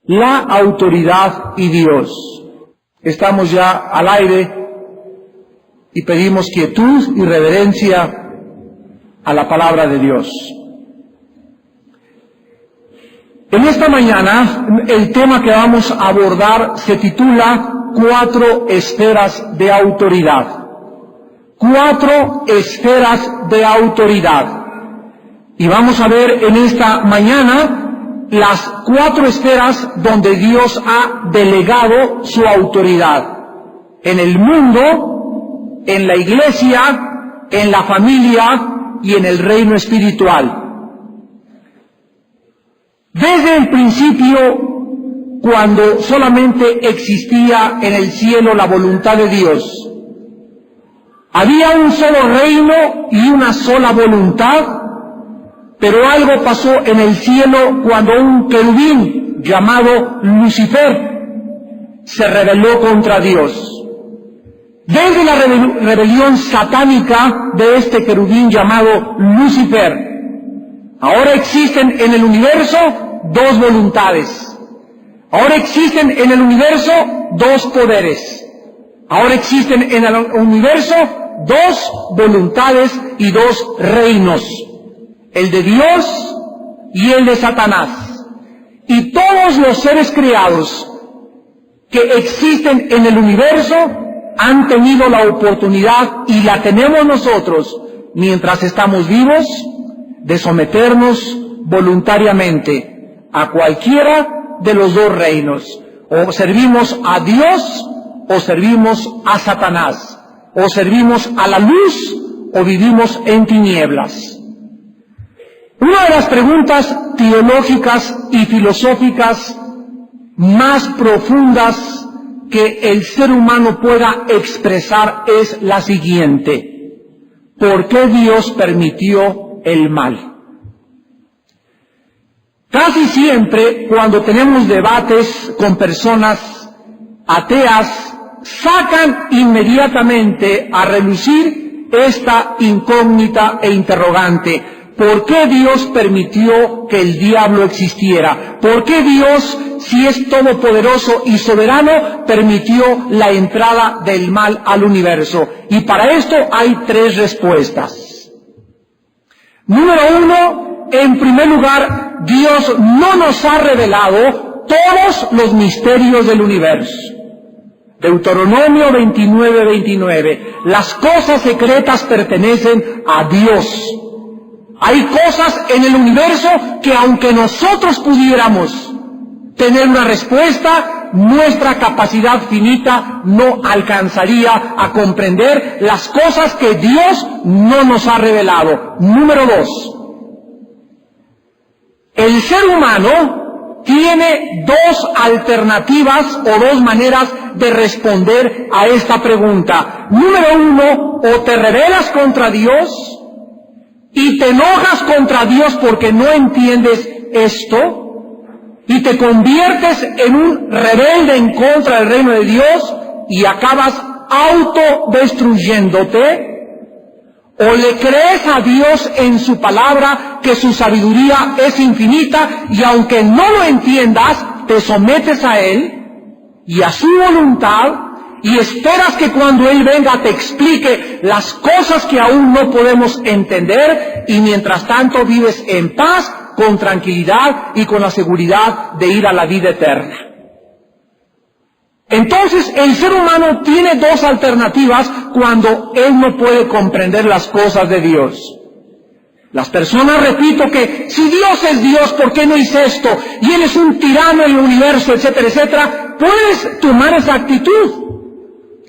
la autoridad y Dios. Estamos ya al aire y pedimos quietud y reverencia a la palabra de Dios. En esta mañana, el tema que vamos a abordar se titula 4 esferas de autoridad. 4 esferas de autoridad. Y vamos a ver en esta mañana las 4 esferas donde Dios ha delegado su autoridad. En el mundo, en la iglesia, en la familia y en el reino espiritual. Desde el principio, cuando solamente existía en el cielo la voluntad de Dios, había un solo reino y una sola voluntad, pero algo pasó en el cielo cuando un querubín llamado Lucifer se rebeló contra Dios. Desde la rebelión satánica de este querubín llamado Lucifer, ahora existen en el universo 2 voluntades. Ahora existen en el universo 2 poderes. Ahora existen en el universo 2 voluntades y 2 reinos. El de Dios y el de Satanás. Y todos los seres creados que existen en el universo han tenido la oportunidad, y la tenemos nosotros mientras estamos vivos, de someternos voluntariamente a cualquiera de los 2 reinos. O servimos a Dios o servimos a Satanás. O servimos a la luz o vivimos en tinieblas. Una de las preguntas teológicas y filosóficas más profundas que el ser humano pueda expresar es la siguiente: ¿por qué Dios permitió el mal? Casi siempre, cuando tenemos debates con personas ateas, sacan inmediatamente a relucir esta incógnita e interrogante. ¿Por qué Dios permitió que el diablo existiera? ¿Por qué Dios, si es todopoderoso y soberano, permitió la entrada del mal al universo? Y para esto hay 3 respuestas. Número 1, en primer lugar, Dios no nos ha revelado todos los misterios del universo. Deuteronomio 29:29. Las cosas secretas pertenecen a Dios. Hay cosas en el universo que aunque nosotros pudiéramos tener una respuesta, nuestra capacidad finita no alcanzaría a comprender las cosas que Dios no nos ha revelado. Número 2. El ser humano tiene 2 alternativas o 2 maneras de responder a esta pregunta. Número 1, o te rebelas contra Dios y te enojas contra Dios porque no entiendes esto, y te conviertes en un rebelde en contra del reino de Dios y acabas autodestruyéndote, o le crees a Dios en su palabra que su sabiduría es infinita y aunque no lo entiendas, te sometes a Él y a su voluntad y esperas que cuando Él venga te explique las cosas que aún no podemos entender, y mientras tanto vives en paz, con tranquilidad y con la seguridad de ir a la vida eterna. Entonces el ser humano tiene 2 alternativas cuando él no puede comprender las cosas de Dios. Las personas, repito, que si Dios es Dios, ¿por qué no hice esto? Y Él es un tirano en el universo, etcétera, etcétera. Puedes tomar esa actitud.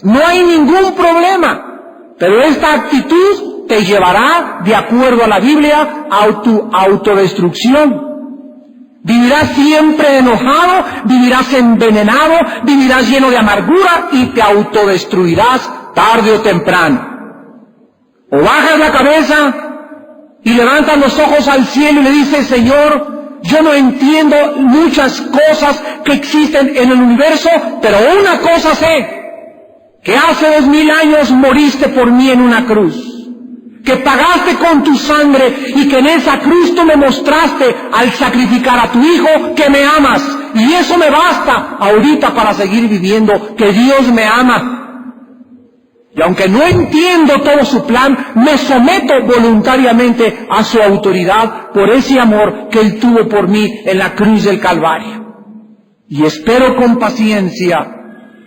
No hay ningún problema. Pero esta actitud te llevará, de acuerdo a la Biblia, a tu autodestrucción. Vivirás siempre enojado, vivirás envenenado, vivirás lleno de amargura y te autodestruirás tarde o temprano. O bajas la cabeza y levantas los ojos al cielo y le dices: Señor, yo no entiendo muchas cosas que existen en el universo, pero una cosa sé, que hace 2000 años moriste por mí en una cruz. que pagaste con tu sangre y que en esa cruz tú me mostraste al sacrificar a tu Hijo que me amas. Y eso me basta ahorita para seguir viviendo, que Dios me ama. Y aunque no entiendo todo su plan, me someto voluntariamente a su autoridad por ese amor que Él tuvo por mí en la cruz del Calvario. Y espero con paciencia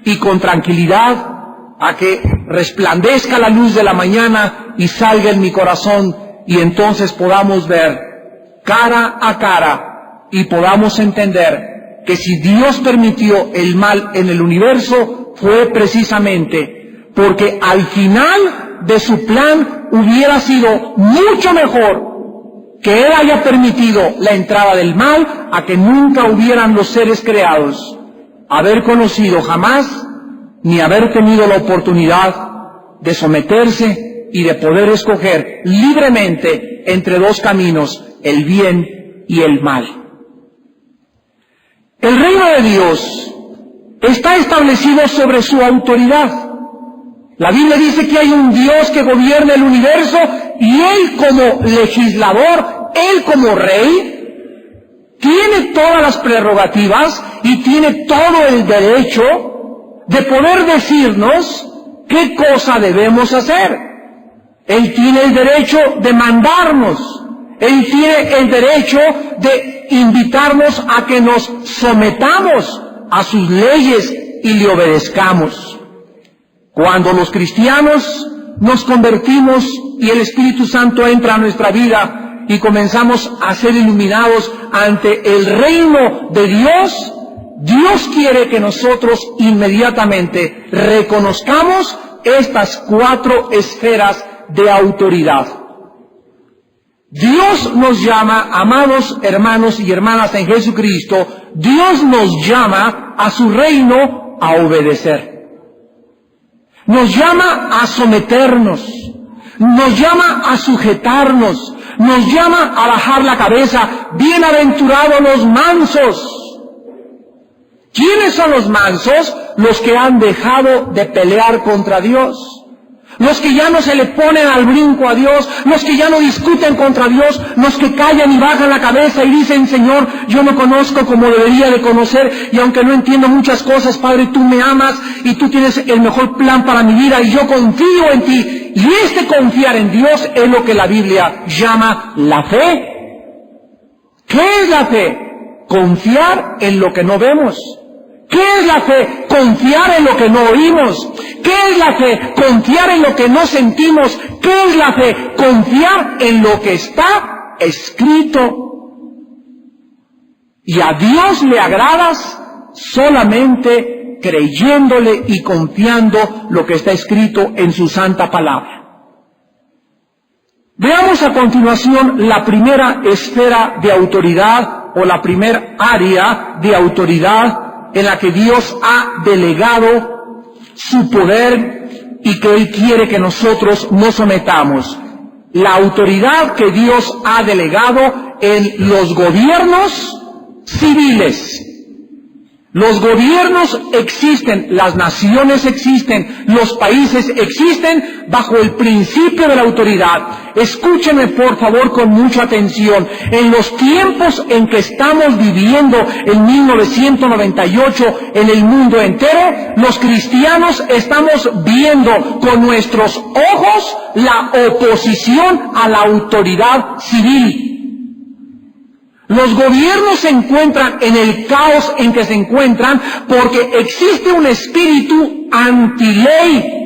y con tranquilidad a que resplandezca la luz de la mañana y salga en mi corazón, y entonces podamos ver cara a cara y podamos entender que si Dios permitió el mal en el universo fue precisamente porque al final de su plan hubiera sido mucho mejor que Él haya permitido la entrada del mal a que nunca hubieran los seres creados haber conocido jamás ni haber tenido la oportunidad de someterse y de poder escoger libremente entre dos caminos, el bien y el mal. El reino de Dios está establecido sobre su autoridad. La Biblia dice que hay un Dios que gobierna el universo y Él como legislador, Él como rey, tiene todas las prerrogativas y tiene todo el derecho de poder decirnos qué cosa debemos hacer. Él tiene el derecho de mandarnos. Él tiene el derecho de invitarnos a que nos sometamos a sus leyes y le obedezcamos. Cuando los cristianos nos convertimos y el Espíritu Santo entra a nuestra vida y comenzamos a ser iluminados ante el reino de Dios, Dios quiere que nosotros inmediatamente reconozcamos estas 4 esferas de autoridad. Dios nos llama, amados hermanos y hermanas en Jesucristo, Dios nos llama a su reino a obedecer. Nos llama a someternos, nos llama a sujetarnos, nos llama a bajar la cabeza. Bienaventurados los mansos. ¿Quiénes son los mansos? Los que han dejado de pelear contra Dios. Los que ya no se le ponen al brinco a Dios, los que ya no discuten contra Dios, los que callan y bajan la cabeza y dicen, Señor, yo no conozco como debería de conocer, y aunque no entiendo muchas cosas, Padre, tú me amas y tú tienes el mejor plan para mi vida y yo confío en ti. Y este confiar en Dios es lo que la Biblia llama la fe. ¿Qué es la fe? Confiar en lo que no vemos. ¿Qué es la fe? Confiar en lo que no oímos. ¿Qué es la fe? Confiar en lo que no sentimos. ¿Qué es la fe? Confiar en lo que está escrito. Y a Dios le agradas solamente creyéndole y confiando lo que está escrito en su santa palabra. Veamos a continuación la primera esfera de autoridad o la primera área de autoridad en la que Dios ha delegado su poder y que Él quiere que nosotros nos sometamos. La autoridad que Dios ha delegado en los gobiernos civiles. Los gobiernos existen, las naciones existen, los países existen bajo el principio de la autoridad. Escúchenme por favor con mucha atención. En los tiempos en que estamos viviendo en 1998 en el mundo entero, los cristianos estamos viendo con nuestros ojos la oposición a la autoridad civil. Los gobiernos se encuentran en el caos en que se encuentran porque existe un espíritu antiley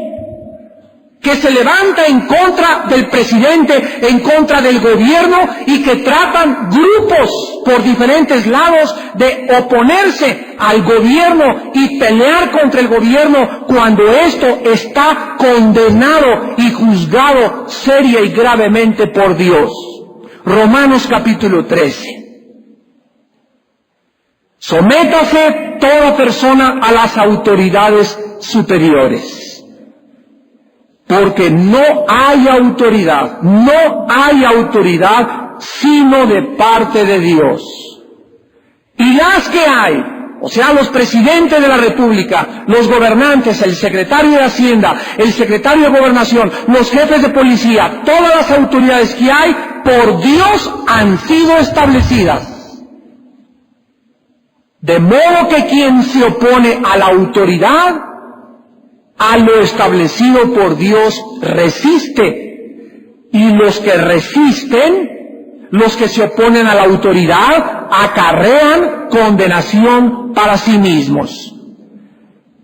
que se levanta en contra del presidente, en contra del gobierno y que tratan grupos por diferentes lados de oponerse al gobierno y pelear contra el gobierno cuando esto está condenado y juzgado seria y gravemente por Dios. Romanos capítulo 13. Sométase toda persona a las autoridades superiores, porque no hay autoridad sino de parte de Dios. Y las que hay, o sea, los presidentes de la República, los gobernantes, el secretario de Hacienda, el secretario de Gobernación, los jefes de policía, todas las autoridades que hay, por Dios han sido establecidas. De modo que quien se opone a la autoridad, a lo establecido por Dios, resiste. Y los que resisten, los que se oponen a la autoridad, acarrean condenación para sí mismos.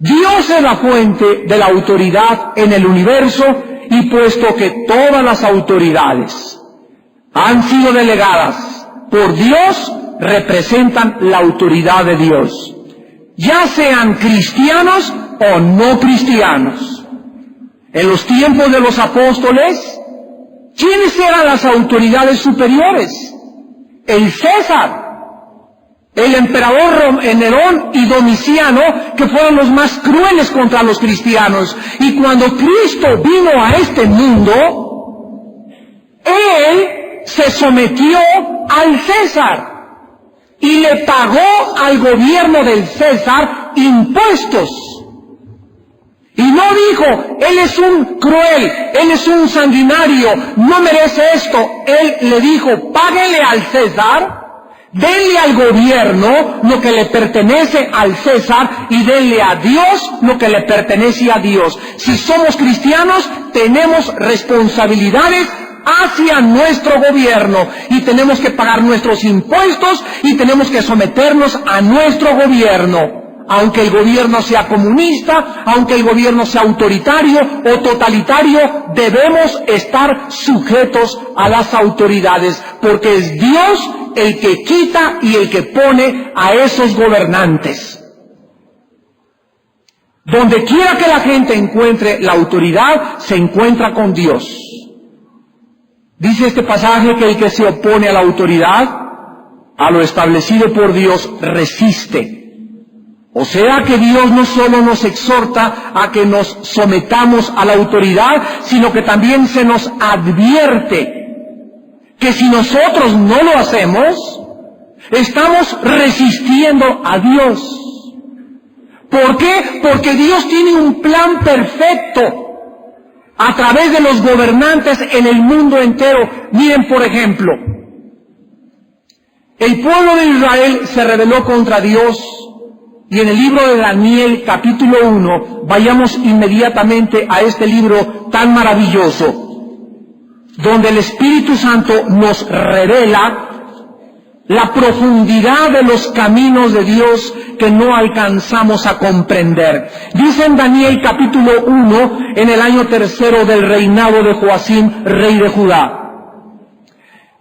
Dios es la fuente de la autoridad en el universo, y puesto que todas las autoridades han sido delegadas por Dios, representan la autoridad de Dios, ya sean cristianos o no cristianos. En los tiempos de los apóstoles, ¿quiénes eran las autoridades superiores? El César, el emperador Nerón y Domiciano, que fueron los más crueles contra los cristianos. Y cuando Cristo vino a este mundo, Él se sometió al César y le pagó al gobierno del César impuestos. Y no dijo, él es un cruel, él es un sanguinario, no merece esto. Él le dijo, páguele al César, denle al gobierno lo que le pertenece al César y denle a Dios lo que le pertenece a Dios. Si somos cristianos, tenemos responsabilidades hacia nuestro gobierno y tenemos que pagar nuestros impuestos y tenemos que someternos a nuestro gobierno. Aunque el gobierno sea comunista, aunque el gobierno sea autoritario o totalitario, debemos estar sujetos a las autoridades, porque es Dios el que quita y el que pone a esos gobernantes. Donde quiera que la gente encuentre la autoridad, se encuentra con Dios. Dice este pasaje que el que se opone a la autoridad, a lo establecido por Dios, resiste. O sea que Dios no solo nos exhorta a que nos sometamos a la autoridad, sino que también se nos advierte que si nosotros no lo hacemos, estamos resistiendo a Dios. ¿Por qué? Porque Dios tiene un plan perfecto a través de los gobernantes en el mundo entero. Miren, por ejemplo, el pueblo de Israel se rebeló contra Dios. Y en el libro de Daniel, capítulo 1, vayamos inmediatamente a este libro tan maravilloso, donde el Espíritu Santo nos revela la profundidad de los caminos de Dios que no alcanzamos a comprender. Dice en Daniel, capítulo 1, en el año 3 del reinado de Joacim, rey de Judá.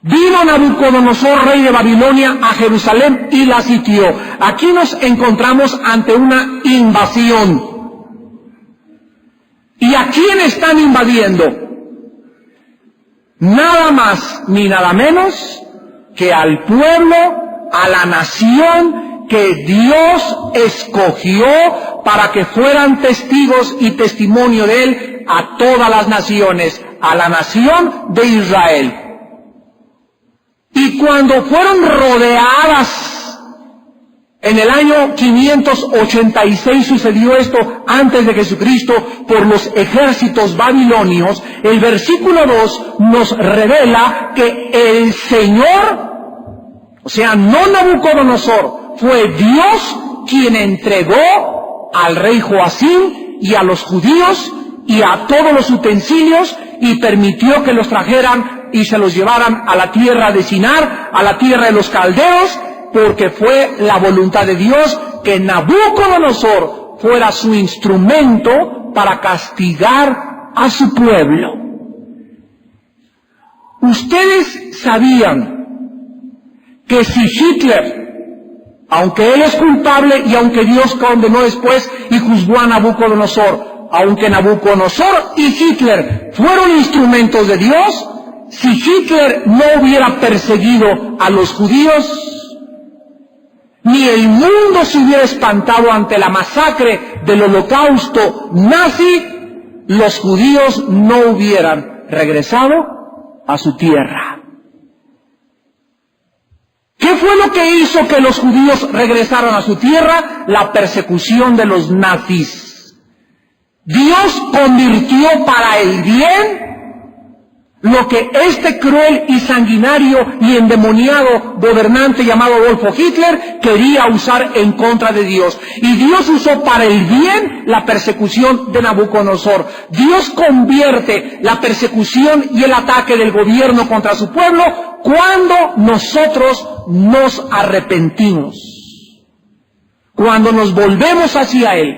Vino Nabucodonosor, rey de Babilonia, a Jerusalén y la sitió. Aquí nos encontramos ante una invasión. ¿Y a quién están invadiendo? Nada más ni nada menos que al pueblo, a la nación que Dios escogió para que fueran testigos y testimonio de Él a todas las naciones, a la nación de Israel. Y cuando fueron rodeadas, en el año 586 sucedió esto antes de Jesucristo, por los ejércitos babilonios, el versículo 2 nos revela que el Señor, o sea, no Nabucodonosor, fue Dios quien entregó al rey Joacim y a los judíos y a todos los utensilios y permitió que los trajeran y se los llevaran a la tierra de Sinar, a la tierra de los caldeos, porque fue la voluntad de Dios que Nabucodonosor fuera su instrumento para castigar a su pueblo. Ustedes sabían que si Hitler, aunque él es culpable y aunque Dios condenó después y juzgó a Nabucodonosor, aunque Nabucodonosor y Hitler fueron instrumentos de Dios, si Hitler no hubiera perseguido a los judíos, ni el mundo se hubiera espantado ante la masacre del holocausto nazi, los judíos no hubieran regresado a su tierra. ¿Qué ¿Qué fue lo que hizo que los judíos regresaran a su tierra? La persecución de los nazis. Dios convirtió para el bien lo que este cruel y sanguinario y endemoniado gobernante llamado Adolfo Hitler quería usar en contra de Dios. Y Dios usó para el bien la persecución de Nabucodonosor. Dios convierte la persecución y el ataque del gobierno contra su pueblo cuando nosotros nos arrepentimos, cuando nos volvemos hacia Él,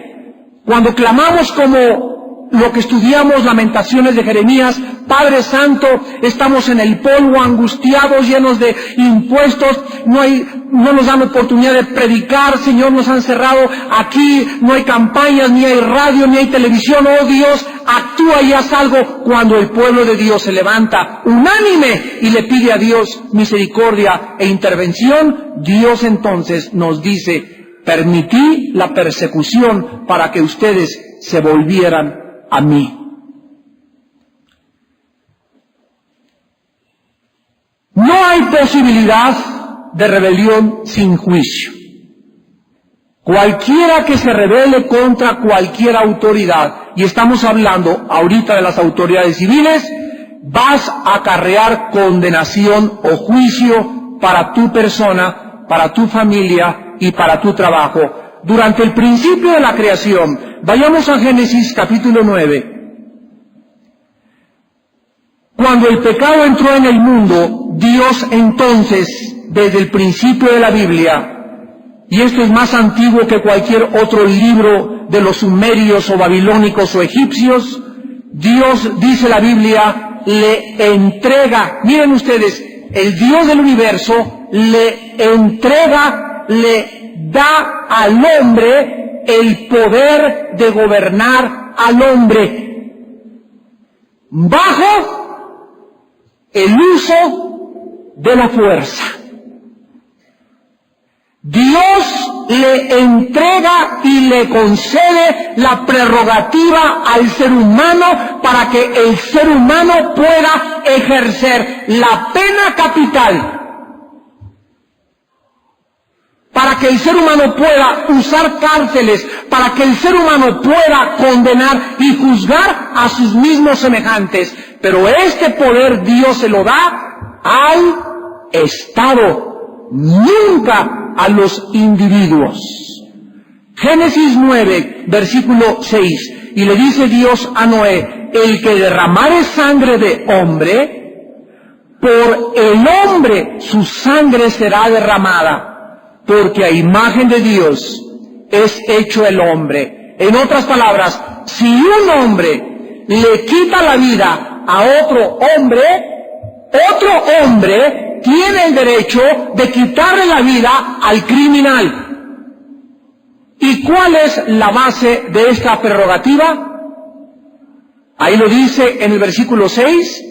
cuando clamamos como lo que estudiamos, Lamentaciones de Jeremías: Padre Santo, estamos en el polvo, angustiados, llenos de impuestos, no nos dan oportunidad de predicar, Señor, nos han cerrado aquí, no hay campañas, ni hay radio, ni hay televisión. Oh Dios, actúa y haz algo. Cuando el pueblo de Dios se levanta unánime y le pide a Dios misericordia e intervención, Dios entonces nos dice: permití la persecución para que ustedes se volvieran a mí. No hay posibilidad de rebelión sin juicio. Cualquiera que se rebele contra cualquier autoridad, y estamos hablando ahorita de las autoridades civiles, vas a acarrear condenación o juicio para tu persona, para tu familia y para tu trabajo. Durante el principio de la creación, vayamos a Génesis capítulo 9. Cuando el pecado entró en el mundo, Dios entonces, desde el principio de la Biblia, y esto es más antiguo que cualquier otro libro de los sumerios o babilónicos o egipcios, Dios, dice la Biblia, le entrega, miren ustedes, el Dios del universo le entrega, le da al hombre el poder de gobernar al hombre bajo el uso de la fuerza. Dios le entrega y le concede la prerrogativa al ser humano para que el ser humano pueda ejercer la pena capital, para que el ser humano pueda usar cárceles, para que el ser humano pueda condenar y juzgar a sus mismos semejantes. Pero este poder Dios se lo da al Estado, nunca a los individuos. Génesis 9, versículo 6, y le dice Dios a Noé: el que derramare sangre de hombre, por el hombre su sangre será derramada, porque a imagen de Dios es hecho el hombre. En otras palabras, si un hombre le quita la vida a otro hombre tiene el derecho de quitarle la vida al criminal. ¿Y cuál es la base de esta prerrogativa? Ahí lo dice en el versículo 6,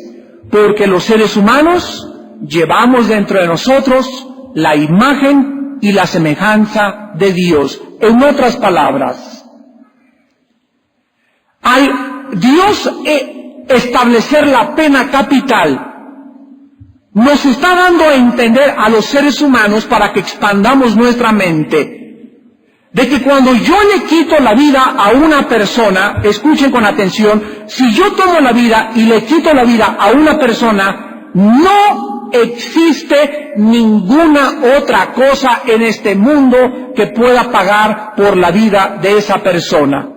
porque los seres humanos llevamos dentro de nosotros la imagen y la semejanza de Dios. En otras palabras, al Dios establecer la pena capital, nos está dando a entender a los seres humanos, para que expandamos nuestra mente, de que cuando yo le quito la vida a una persona, escuchen con atención, si yo tomo la vida y le quito la vida a una persona, no existe ninguna otra cosa en este mundo que pueda pagar por la vida de esa persona.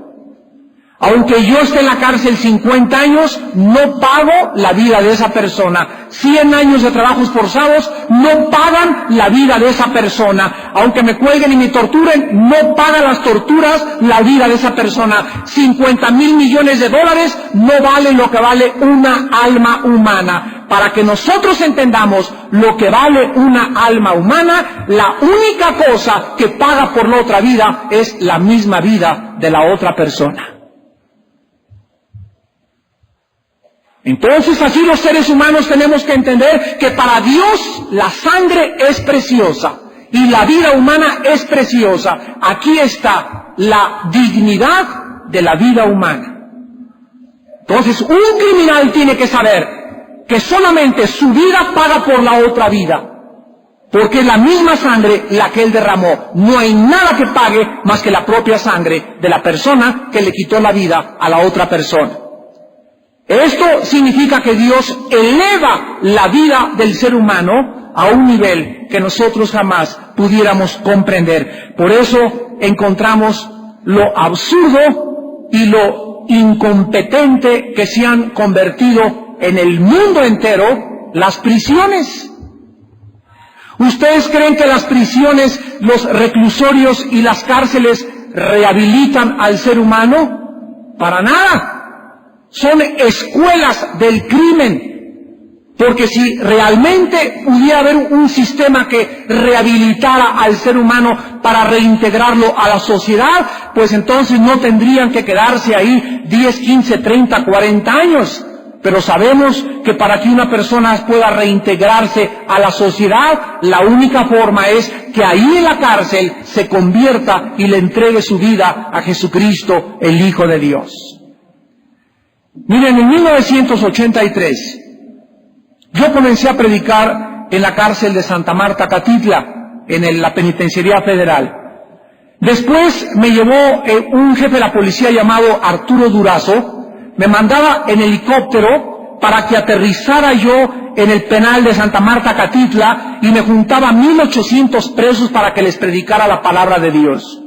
Aunque yo esté en la cárcel 50 años, no pago la vida de esa persona. 100 años de trabajos forzados no pagan la vida de esa persona. Aunque me cuelguen y me torturen, no pagan las torturas la vida de esa persona. 50,000 millones de dólares no valen lo que vale una alma humana. Para que nosotros entendamos lo que vale una alma humana, la única cosa que paga por la otra vida es la misma vida de la otra persona. Entonces, así los seres humanos tenemos que entender que para Dios la sangre es preciosa y la vida humana es preciosa. Aquí está la dignidad de la vida humana. Entonces, un criminal tiene que saber que solamente su vida paga por la otra vida. porque es la misma sangre la que Él derramó. No hay nada que pague más que la propia sangre de la persona que le quitó la vida a la otra persona. Esto significa que Dios eleva la vida del ser humano a un nivel que nosotros jamás pudiéramos comprender. Por eso encontramos lo absurdo y lo incompetente que se han convertido en el mundo entero las prisiones. ¿Ustedes creen que las prisiones, los reclusorios y las cárceles rehabilitan al ser humano? Para nada. Son escuelas del crimen, porque si realmente pudiera haber un sistema que rehabilitara al ser humano para reintegrarlo a la sociedad, pues entonces no tendrían que quedarse ahí 10, 15, 30, 40 años. Pero sabemos que para que una persona pueda reintegrarse a la sociedad, la única forma es que ahí en la cárcel se convierta y le entregue su vida a Jesucristo, el Hijo de Dios. Miren, en 1983, yo comencé a predicar en la cárcel de Santa Marta, Catitla, en la Penitenciaría Federal. Después me llevó un jefe de la policía llamado Arturo Durazo, me mandaba en helicóptero para que aterrizara yo en el penal de Santa Marta, Catitla, y me juntaba 1,800 presos para que les predicara la palabra de Dios.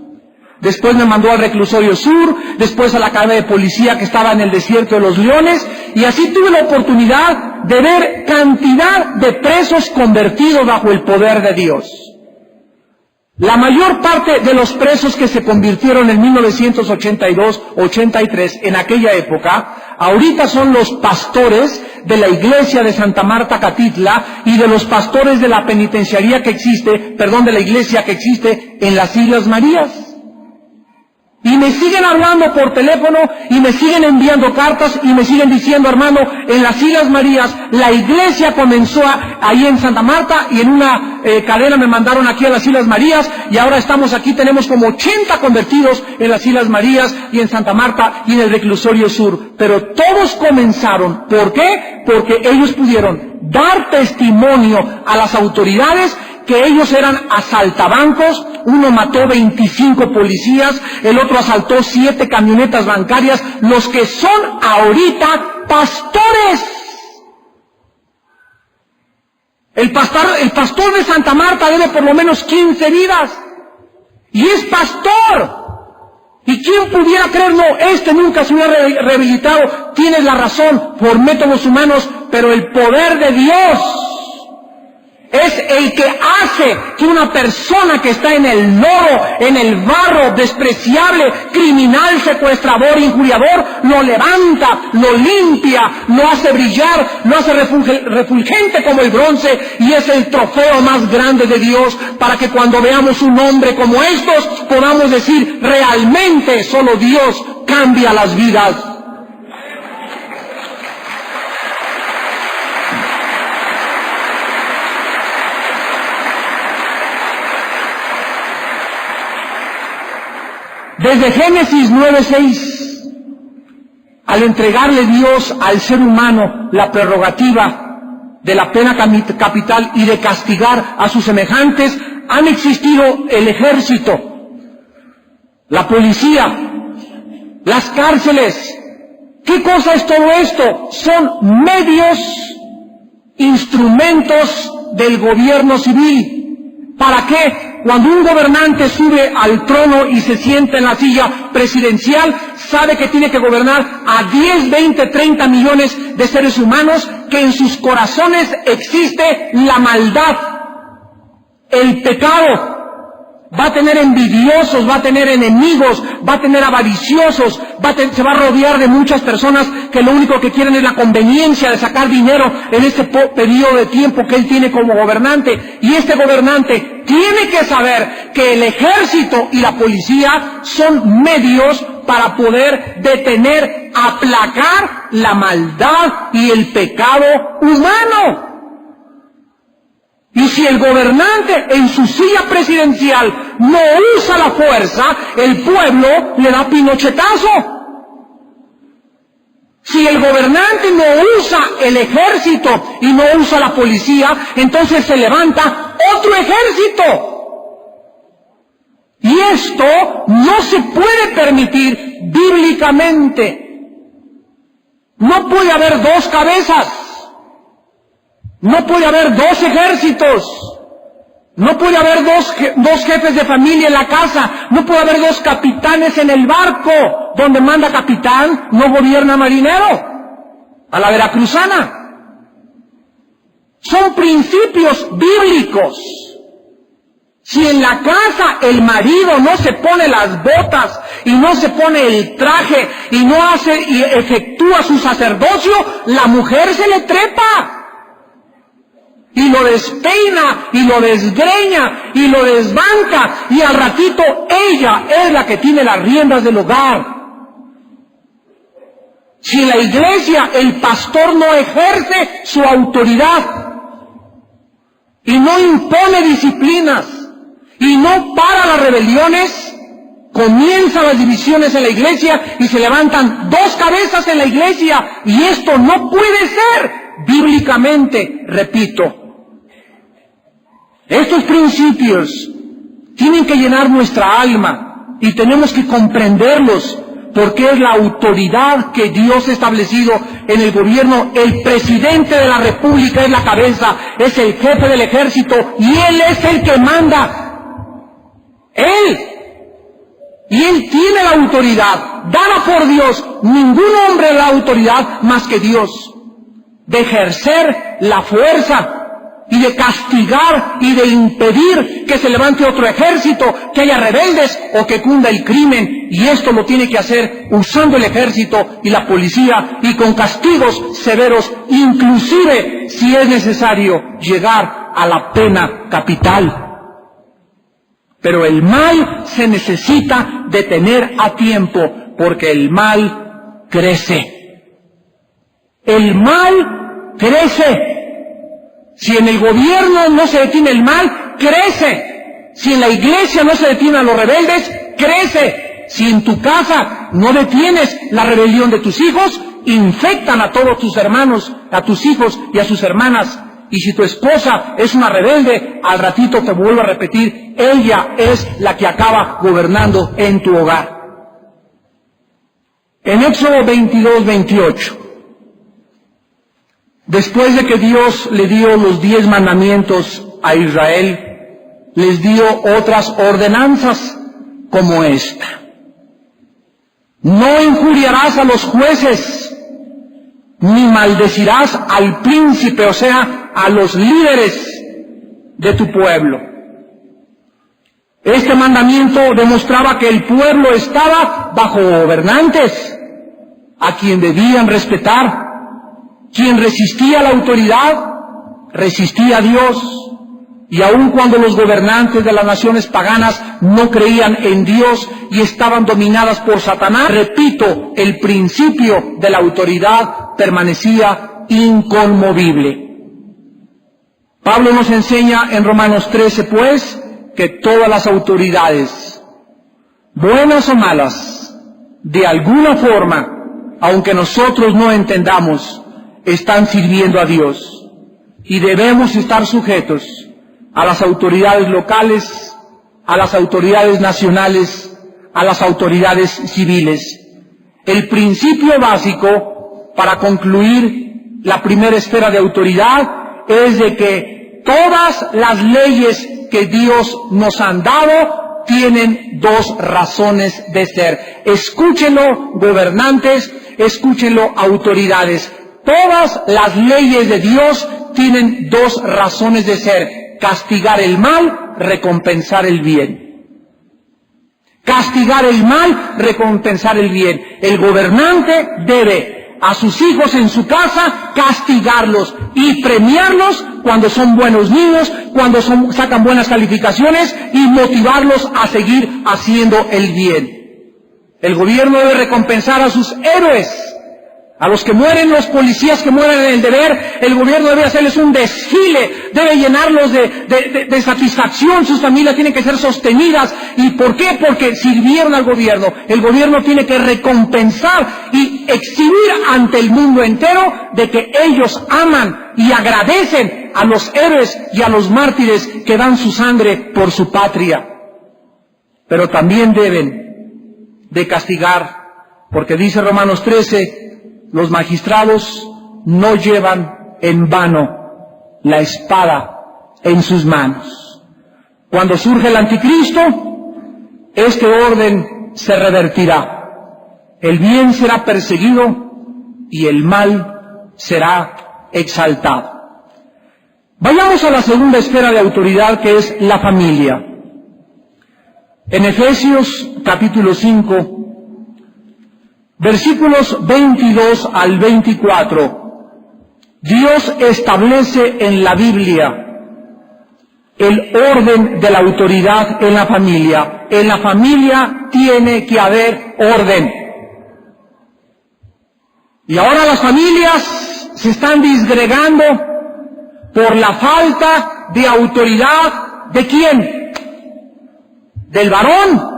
Después me mandó al reclusorio sur, después a la academia de policía que estaba en el desierto de los Leones, y así tuve la oportunidad de ver cantidad de presos convertidos bajo el poder de Dios. La mayor parte de los presos que se convirtieron en 1982-83, en aquella época, ahorita son los pastores de la iglesia de Santa Marta, Catitla, y de los pastores de la penitenciaría que existe, de la iglesia que existe en las Islas Marías. Y me siguen hablando por teléfono, y me siguen enviando cartas, y me siguen diciendo, hermano, en las Islas Marías, la iglesia comenzó ahí en Santa Marta, y en una cadena me mandaron aquí a las Islas Marías, y ahora estamos aquí, tenemos como 80 convertidos en las Islas Marías, y en Santa Marta, y en el reclusorio sur. Pero todos comenzaron, ¿por qué? Porque ellos pudieron dar testimonio a las autoridades que ellos eran asaltabancos. Uno mató 25 policías, el otro asaltó 7 camionetas bancarias, los que son ahorita pastores. El pastor de Santa Marta debe por lo menos 15 vidas, y es pastor. ¿Y quién pudiera creer? No, nunca se hubiera rehabilitado. Tienes la razón, por métodos humanos, pero el poder de Dios es el que hace que una persona que está en el lodo, en el barro, despreciable, criminal, secuestrador, injuriador, lo levanta, lo limpia, lo hace brillar, lo hace refulgente como el bronce, y es el trofeo más grande de Dios, para que cuando veamos un hombre como estos, podamos decir, realmente solo Dios cambia las vidas. Desde Génesis 9:6, al entregarle Dios al ser humano la prerrogativa de la pena capital y de castigar a sus semejantes, han existido el ejército, la policía, las cárceles. ¿Qué cosa es todo esto? Son medios, instrumentos del gobierno civil. ¿Para qué? Cuando un gobernante sube al trono y se sienta en la silla presidencial, sabe que tiene que gobernar a 10, 20, 30 millones de seres humanos, que en sus corazones existe la maldad, el pecado. Va a tener envidiosos, va a tener enemigos, va a tener avariciosos, se va a rodear de muchas personas que lo único que quieren es la conveniencia de sacar dinero en este periodo de tiempo que él tiene como gobernante. Y este gobernante tiene que saber que el ejército y la policía son medios para poder detener, aplacar la maldad y el pecado humano. Y si el gobernante en su silla presidencial no usa la fuerza, el pueblo le da pinochetazo. Si el gobernante no usa el ejército y no usa la policía, entonces se levanta otro ejército. Y esto no se puede permitir bíblicamente. No puede haber dos cabezas. No puede haber dos ejércitos. No puede haber dos jefes de familia en la casa. No puede haber dos capitanes en el barco. Donde manda capitán, no gobierna marinero. A la veracruzana. Son principios bíblicos. Si en la casa el marido no se pone las botas y no se pone el traje y no hace y efectúa su sacerdocio, la mujer se le trepa. Y lo despeina, y lo desgreña, y lo desbanca, y al ratito ella es la que tiene las riendas del hogar. Si en la iglesia el pastor no ejerce su autoridad, y no impone disciplinas, y no para las rebeliones, comienzan las divisiones en la iglesia, y se levantan dos cabezas en la iglesia, y esto no puede ser, bíblicamente, repito. Estos principios tienen que llenar nuestra alma y tenemos que comprenderlos porque es la autoridad que Dios ha establecido en el gobierno. El presidente de la república es la cabeza, es el jefe del ejército y él es el que manda. Él. Y él tiene la autoridad dada por Dios. Ningún hombre da autoridad más que Dios de ejercer la fuerza y de castigar y de impedir que se levante otro ejército, que haya rebeldes o que cunda el crimen. Y esto lo tiene que hacer usando el ejército y la policía y con castigos severos, inclusive si es necesario llegar a la pena capital. Pero el mal se necesita detener a tiempo porque el mal crece. El mal crece. Si en el gobierno no se detiene el mal, crece. Si en la iglesia no se detiene a los rebeldes, crece. Si en tu casa no detienes la rebelión de tus hijos, infectan a todos tus hermanos, a tus hijos y a sus hermanas. Y si tu esposa es una rebelde, al ratito te vuelvo a repetir, ella es la que acaba gobernando en tu hogar. En Éxodo 22-28. Después de que Dios le dio los 10 mandamientos a Israel, les dio otras ordenanzas como esta. No injuriarás a los jueces, ni maldecirás al príncipe, o sea, a los líderes de tu pueblo. Este mandamiento demostraba que el pueblo estaba bajo gobernantes, a quien debían respetar. Quien resistía a la autoridad, resistía a Dios. Y aun cuando los gobernantes de las naciones paganas no creían en Dios y estaban dominadas por Satanás, repito, el principio de la autoridad permanecía inconmovible. Pablo nos enseña en Romanos 13, pues, que todas las autoridades, buenas o malas, de alguna forma, aunque nosotros no entendamos, están sirviendo a Dios y debemos estar sujetos a las autoridades locales, a las autoridades nacionales, a las autoridades civiles. El principio básico para concluir la primera esfera de autoridad es de que todas las leyes que Dios nos han dado tienen dos razones de ser. Escúchenlo, gobernantes, escúchenlo, autoridades. Todas las leyes de Dios tienen dos razones de ser: castigar el mal, recompensar el bien. Castigar el mal, recompensar el bien. El gobernante debe a sus hijos en su casa castigarlos y premiarlos cuando son buenos niños, cuando sacan buenas calificaciones y motivarlos a seguir haciendo el bien. El gobierno debe recompensar a sus héroes. A los que mueren, los policías que mueren en el deber, el gobierno debe hacerles un desfile, debe llenarlos de satisfacción, sus familias tienen que ser sostenidas. ¿Y por qué? Porque sirvieron al gobierno. El gobierno tiene que recompensar y exhibir ante el mundo entero de que ellos aman y agradecen a los héroes y a los mártires que dan su sangre por su patria. Pero también deben de castigar, porque dice Romanos 13, los magistrados no llevan en vano la espada en sus manos. Cuando surge el anticristo, este orden se revertirá. El bien será perseguido y el mal será exaltado. Vayamos a la segunda esfera de autoridad, que es la familia. En Efesios capítulo 5, versículos 22 al 24, Dios establece en la Biblia el orden de la autoridad en la familia. En la familia tiene que haber orden. Y ahora las familias se están disgregando por la falta de autoridad. ¿De quién? Del varón.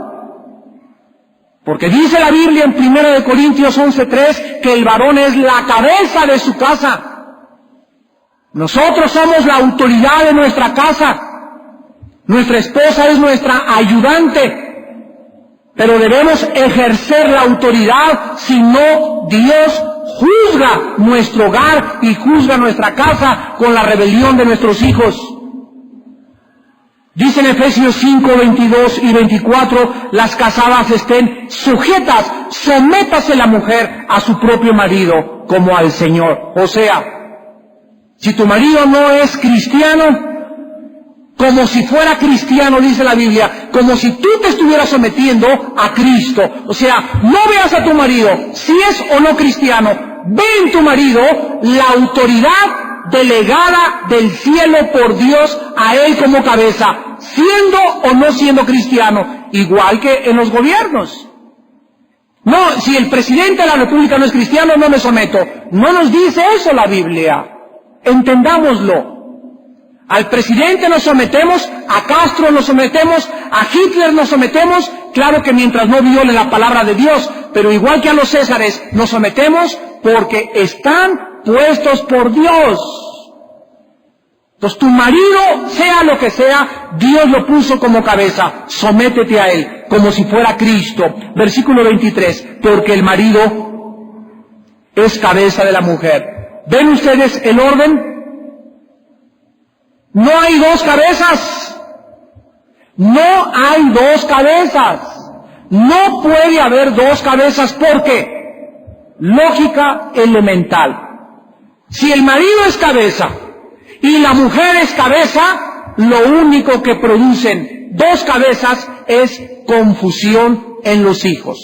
Porque dice la Biblia en 1 Corintios 11:3 que el varón es la cabeza de su casa. Nosotros somos la autoridad de nuestra casa. Nuestra esposa es nuestra ayudante. Pero debemos ejercer la autoridad, si no, Dios juzga nuestro hogar y juzga nuestra casa con la rebelión de nuestros hijos. Dice en Efesios 5, 22 y 24, las casadas estén sujetas, sométase la mujer a su propio marido como al Señor. O sea, si tu marido no es cristiano, como si fuera cristiano, dice la Biblia, como si tú te estuvieras sometiendo a Cristo. O sea, no veas a tu marido, si es o no cristiano, ve en tu marido la autoridad delegada del cielo por Dios a él como cabeza, siendo o no siendo cristiano, igual que en los gobiernos. No, si el presidente de la República no es cristiano, no me someto. No nos dice eso la Biblia. Entendámoslo. Al presidente nos sometemos, a Castro nos sometemos, a Hitler nos sometemos, claro que mientras no viole la palabra de Dios, pero igual que a los Césares nos sometemos porque están puestos por Dios. Entonces tu marido, sea lo que sea, Dios lo puso como cabeza, sométete a él, como si fuera Cristo. Versículo 23, porque el marido es cabeza de la mujer. ¿Ven ustedes el orden? No hay dos cabezas. No hay dos cabezas. No puede haber dos cabezas. ¿Por qué? Lógica elemental. Si el marido es cabeza y la mujer es cabeza, lo único que producen dos cabezas es confusión en los hijos.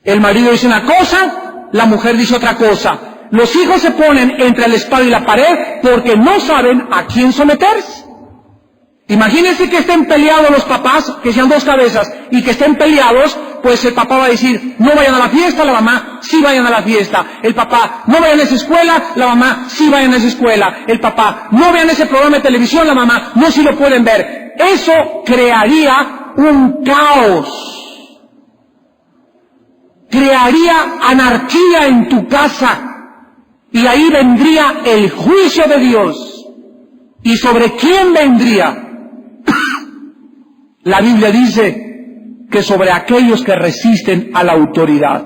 El marido dice una cosa, la mujer dice otra cosa. Los hijos se ponen entre la espada y la pared porque no saben a quién someterse. Imagínense que estén peleados los papás, que sean dos cabezas, y que estén peleados, pues el papá va a decir, no vayan a la fiesta, la mamá, sí vayan a la fiesta. El papá, no vayan a esa escuela, la mamá, sí vayan a esa escuela. El papá, no vean ese programa de televisión, la mamá, no, sí lo pueden ver. Eso crearía un caos. Crearía anarquía en tu casa. Y ahí vendría el juicio de Dios. ¿Y sobre quién vendría? La Biblia dice que sobre aquellos que resisten a la autoridad.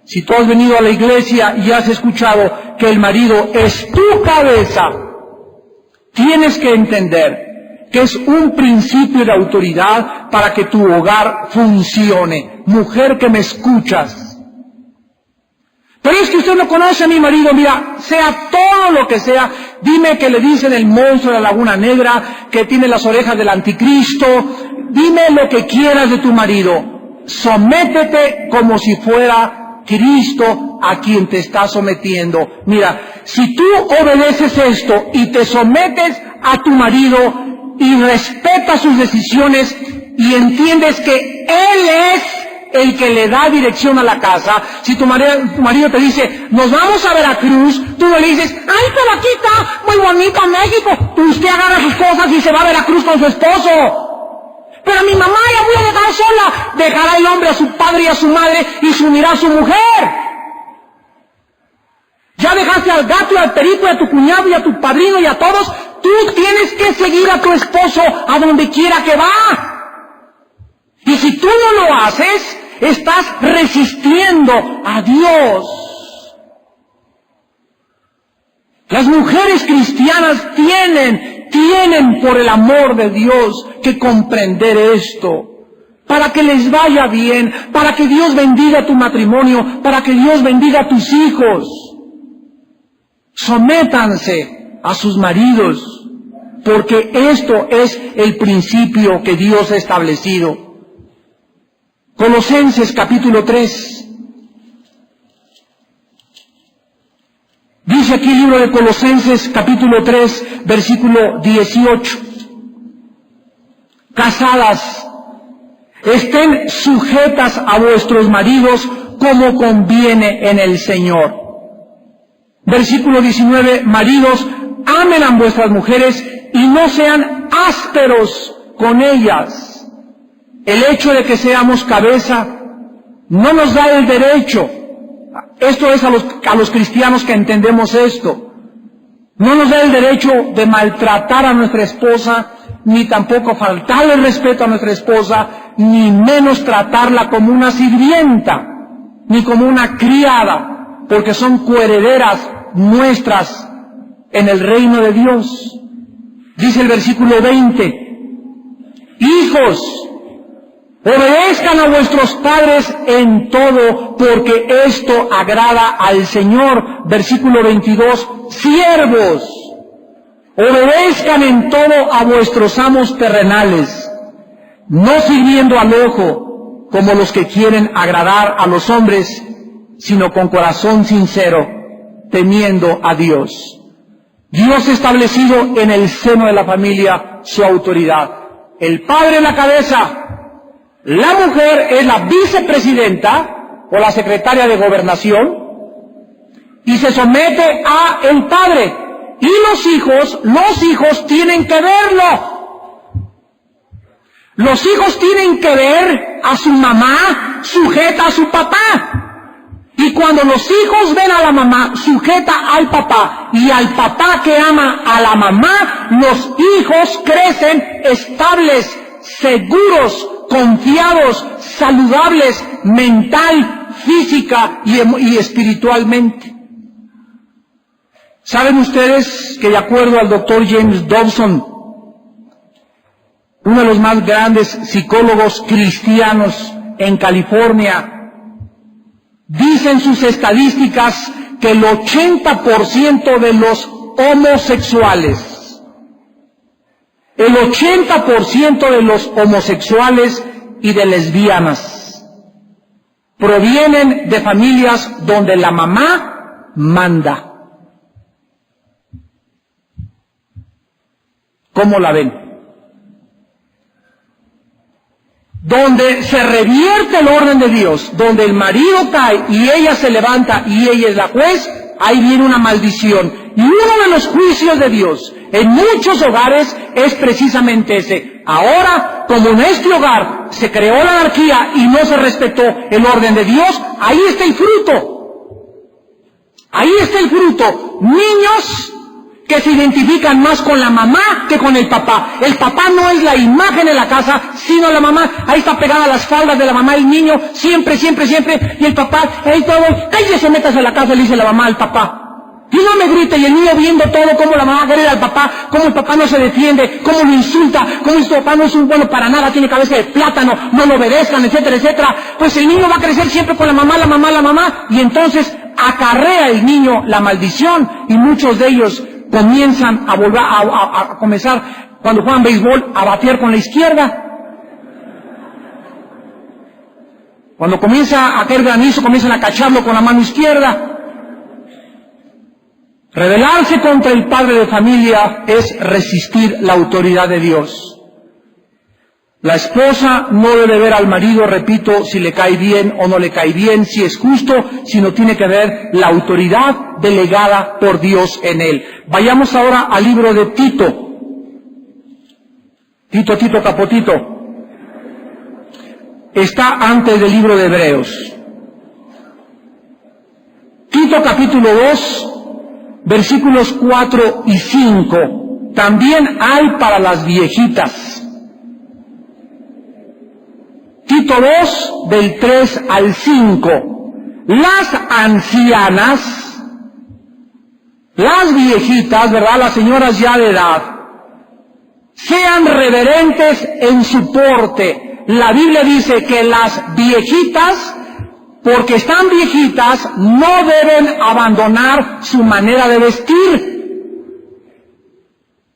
Si tú has venido a la iglesia y has escuchado que el marido es tu cabeza, tienes que entender que es un principio de autoridad para que tu hogar funcione. Mujer que me escuchas, pero es que usted no conoce a mi marido, mira, sea todo lo que sea, dime que le dicen el monstruo de la Laguna Negra, que tiene las orejas del anticristo, dime lo que quieras de tu marido, sométete como si fuera Cristo a quien te está sometiendo. Mira, si tú obedeces esto y te sometes a tu marido y respetas sus decisiones y entiendes que Él es el que le da dirección a la casa. Si tu marido te dice, nos vamos a Veracruz, tú no le dices, ay, pero aquí está muy bonito México. Usted agarra sus cosas y se va a Veracruz con su esposo. Pero a mi mamá la voy a dejar sola. Dejará el hombre a su padre y a su madre y se unirá a su mujer. Ya dejaste al gato y al perico y a tu cuñado y a tu padrino y a todos Tú tienes que seguir a tu esposo a donde quiera que va. Y si tú no lo haces, estás resistiendo a Dios. Las mujeres cristianas tienen por el amor de Dios que comprender esto, para que les vaya bien, para que Dios bendiga tu matrimonio, para que Dios bendiga a tus hijos. Sométanse a sus maridos, porque esto es el principio que Dios ha establecido. Colosenses capítulo 3. Dice aquí el libro de Colosenses capítulo 3, versículo 18. Casadas, estén sujetas a vuestros maridos como conviene en el Señor. Versículo 19, maridos, amen a vuestras mujeres y no sean ásperos con ellas. El hecho de que seamos cabeza no nos da el derecho. Esto es a los cristianos que entendemos esto. No nos da el derecho de maltratar a nuestra esposa, ni tampoco faltarle el respeto a nuestra esposa, ni menos tratarla como una sirvienta, ni como una criada, porque son coherederas nuestras en el reino de Dios. Dice el versículo 20, hijos, obedezcan a vuestros padres en todo, porque esto agrada al Señor. Versículo 22, siervos, obedezcan en todo a vuestros amos terrenales, no sirviendo al ojo como los que quieren agradar a los hombres, sino con corazón sincero, temiendo a Dios. Dios ha establecido en el seno de la familia su autoridad. El padre es la cabeza, la mujer es la vicepresidenta o la secretaria de gobernación y se somete a el padre. Y los hijos tienen que verlo. Los hijos tienen que ver a su mamá sujeta a su papá. Y cuando los hijos ven a la mamá sujeta al papá y al papá que ama a la mamá, los hijos crecen estables, seguros, confiados, saludables, mental, física y espiritualmente. ¿Saben ustedes que de acuerdo al doctor James Dobson, uno de los más grandes psicólogos cristianos en California, dicen sus estadísticas que el 80% de los homosexuales, el 80% de los homosexuales y de lesbianas provienen de familias donde la mamá manda. ¿Cómo la ven? Donde se revierte el orden de Dios, donde el marido cae y ella se levanta y ella es la juez, ahí viene una maldición. Y uno de los juicios de Dios en muchos hogares es precisamente ese. Ahora, como en este hogar se creó la anarquía y no se respetó el orden de Dios, ahí está el fruto. Ahí está el fruto. Niños que se identifican más con la mamá que con el papá. El papá no es la imagen en la casa, sino la mamá. Ahí está pegada a las faldas de la mamá el niño, siempre. Y el papá, ahí todo, cállese, métase a la casa, le dice la mamá al papá. Y no me grite, y el niño viendo todo, cómo la mamá agrede al papá, cómo el papá no se defiende, cómo lo insulta, cómo su papá no es un bueno para nada, tiene cabeza de plátano, no lo obedezcan, etcétera, etcétera. Pues el niño va a crecer siempre con la mamá, y entonces acarrea el niño la maldición, y muchos de ellos comienzan a volver a comenzar, cuando juegan béisbol, a batear con la izquierda. Cuando comienza a caer granizo, comienzan a cacharlo con la mano izquierda. Rebelarse contra el padre de familia es resistir la autoridad de Dios. La esposa no debe ver al marido, repito, si le cae bien o no le cae bien, si es justo, sino tiene que ver la autoridad delegada por Dios en él. Vayamos ahora al libro de Tito. Tito Capotito. Está antes del libro de Hebreos. Tito capítulo 2, versículos 4 y 5. también hay para las viejitas. Tito 2, del 3 al 5. Las ancianas, las viejitas, ¿verdad?, las señoras ya de edad, sean reverentes en su porte. La Biblia dice que las viejitas, porque están viejitas, no deben abandonar su manera de vestir.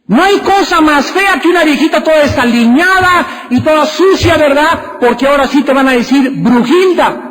No hay cosa más fea que una viejita toda desaliñada y toda sucia, ¿verdad? Porque ahora sí te van a decir brujilda.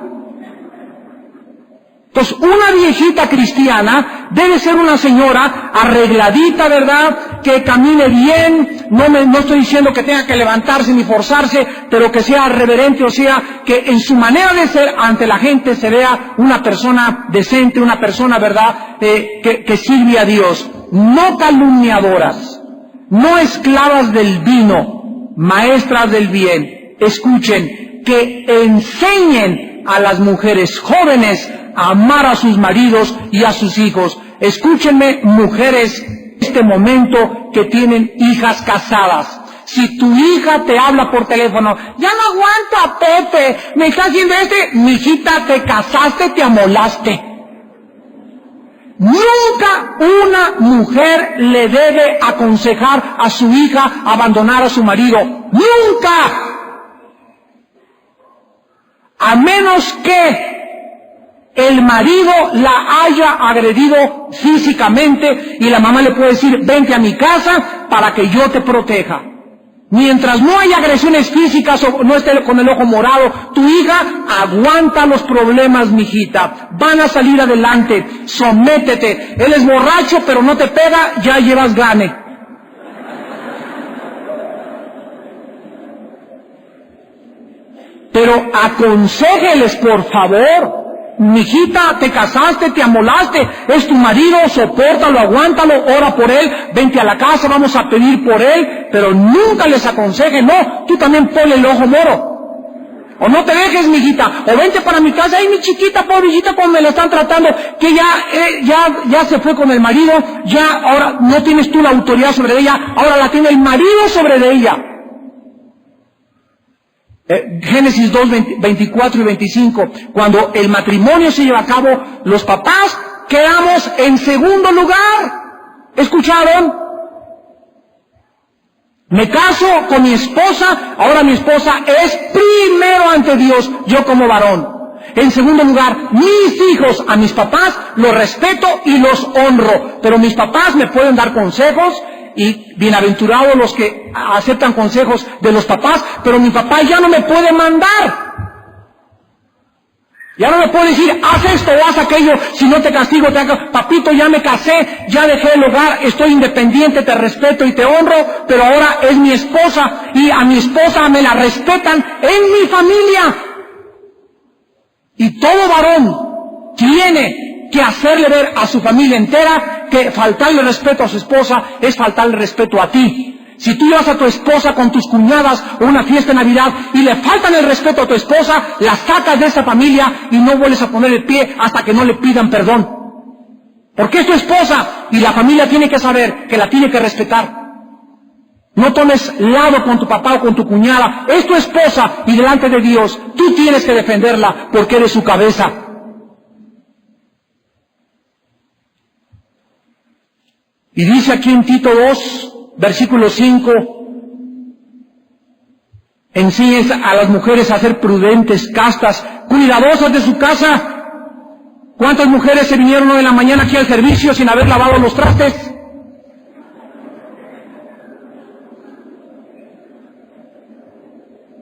Entonces, una viejita cristiana debe ser una señora arregladita, ¿verdad?, que camine bien. No estoy diciendo que tenga que levantarse ni forzarse, pero que sea reverente, o sea, que en su manera de ser ante la gente se vea una persona decente, una persona, ¿verdad?, que sirve a Dios. No calumniadoras, no esclavas del vino, maestras del bien. Escuchen, que enseñen a las mujeres jóvenes a amar a sus maridos y a sus hijos. Escúchenme, mujeres, en este momento que tienen hijas casadas. Si tu hija te habla por teléfono, ya no aguanto a Pepe, me está haciendo mijita, te casaste, te amolaste. Nunca una mujer le debe aconsejar a su hija abandonar a su marido. ¡Nunca! A menos que el marido la haya agredido físicamente y la mamá le puede decir, vente a mi casa para que yo te proteja. Mientras no haya agresiones físicas o no esté con el ojo morado, tu hija aguanta los problemas, mijita. Van a salir adelante. Sométete. Él es borracho, pero no te pega, ya llevas gane. Pero aconséjeles, por favor. Mijita, te casaste, te amolaste, es tu marido, sopórtalo, aguántalo, ora por él, vente a la casa, vamos a pedir por él, pero nunca les aconseje, no, tú también ponle el ojo moro. O no te dejes, mijita, o vente para mi casa, ay, mi chiquita, pobrecita, como me la están tratando, que ya se fue con el marido, ya ahora no tienes tú la autoridad sobre ella, ahora la tiene el marido sobre de ella. Génesis 2, 24 y 25, cuando el matrimonio se lleva a cabo, los papás quedamos en segundo lugar. ¿Escucharon? Me caso con mi esposa, ahora mi esposa es primero ante Dios, yo como varón. En segundo lugar, mis hijos, a mis papás los respeto y los honro, pero mis papás me pueden dar consejos, y bienaventurados los que aceptan consejos de los papás, pero mi papá ya no me puede mandar. Ya no me puede decir, haz esto o haz aquello, si no te castigo, te hago. Papito, ya me casé, ya dejé el hogar, estoy independiente, te respeto y te honro, pero ahora es mi esposa, y a mi esposa me la respetan en mi familia. Y todo varón tiene que hacerle ver a su familia entera que faltarle respeto a su esposa es faltarle respeto a ti. Si tú llevas a tu esposa con tus cuñadas o una fiesta de Navidad y le faltan el respeto a tu esposa, la sacas de esa familia y no vuelves a poner el pie hasta que no le pidan perdón. Porque es tu esposa y la familia tiene que saber que la tiene que respetar. No tomes lado con tu papá o con tu cuñada, es tu esposa y delante de Dios tú tienes que defenderla porque eres su cabeza. Y dice aquí en Tito 2, versículo 5, enseñes a las mujeres a ser prudentes, castas, cuidadosas de su casa. ¿Cuántas mujeres se vinieron hoy en la mañana aquí al servicio sin haber lavado los trastes?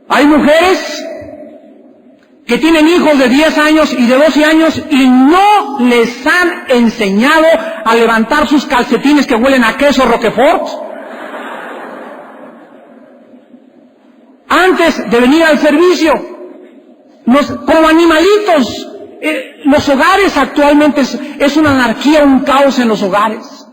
Hay mujeres que tienen hijos de 10 años y de 12 años y no les han enseñado a levantar sus calcetines que huelen a queso Roquefort antes de venir al servicio. Como animalitos. Los hogares actualmente es una anarquía, un caos en los hogares.